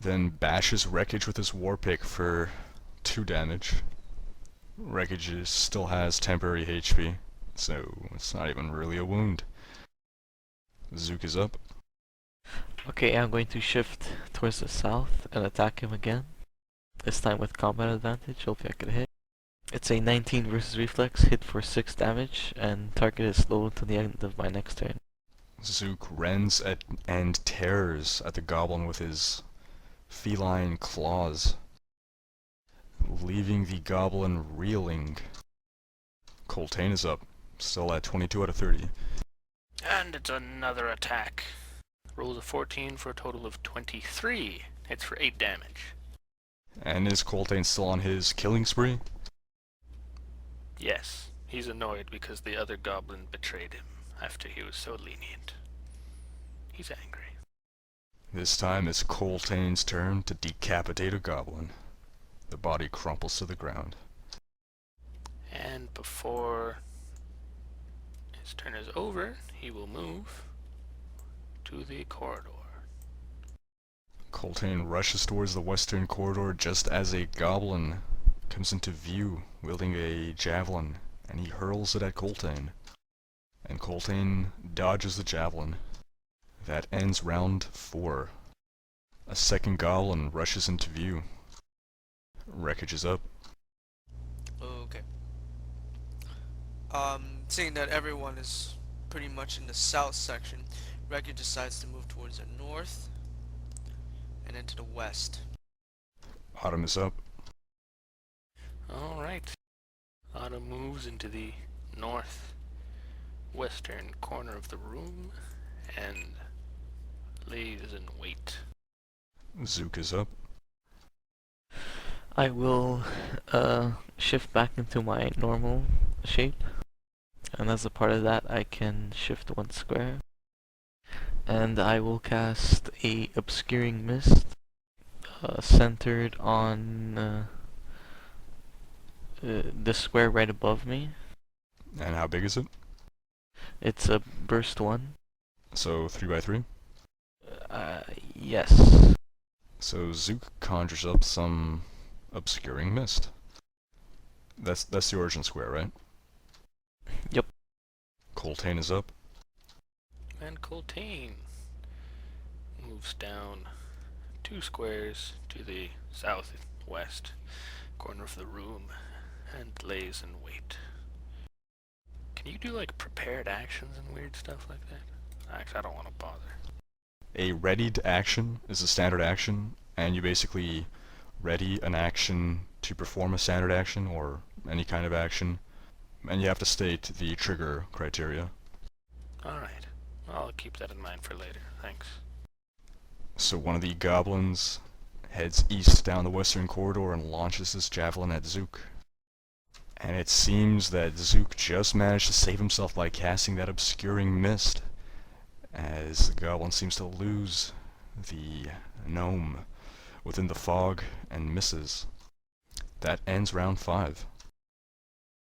then bashes Rekoj with his war pick for 2 damage. Rekoj still has temporary HP, so it's not even really a wound. Zook is up. Okay, I'm going to shift towards the south and attack him again. This time with combat advantage, hopefully I can hit. It's a 19 versus reflex, hit for 6 damage, and target is slowed until the end of my next turn. Zook rends and tears at the goblin with his feline claws, leaving the goblin reeling. Coltaine is up, still at 22 out of 30. And it's another attack. Rolls a 14 for a total of 23. Hits for 8 damage. And is Coltaine still on his killing spree? Yes, he's annoyed because the other goblin betrayed him after he was so lenient. He's angry. This time it's Coltaine's turn to decapitate a goblin. The body crumples to the ground. And before his turn is over, he will move to the corridor. Coltaine rushes towards the western corridor just as a goblin comes into view wielding a javelin, and he hurls it at Coltaine. And Coltaine dodges the javelin. That ends round 4. A second goblin rushes into view. Rekoj is up. Okay. Seeing that everyone is pretty much in the south section, Rekoj decides to move towards the north and into the west. Autumn is up. Alright. Otto moves into the northwestern corner of the room and lays in wait. Zook is up. I will shift back into my normal shape, and as a part of that I can shift 1 square, and I will cast a obscuring mist centered on the square right above me. And how big is it? It's a burst 1. So 3x3? Yes. So Zook conjures up some obscuring mist. That's the origin square, right? Yep. Coltaine is up. And Coltaine moves down 2 squares to the southwest corner of the room and lays in wait. Can you do like prepared actions and weird stuff like that? Actually, I don't want to bother. A readied action is a standard action, and you basically ready an action to perform a standard action or any kind of action, and you have to state the trigger criteria. Alright, I'll keep that in mind for later, thanks. So one of the goblins heads east down the western corridor and launches his javelin at Zook. And it seems that Zook just managed to save himself by casting that obscuring mist, as the goblin seems to lose the gnome within the fog and misses. That ends round 5.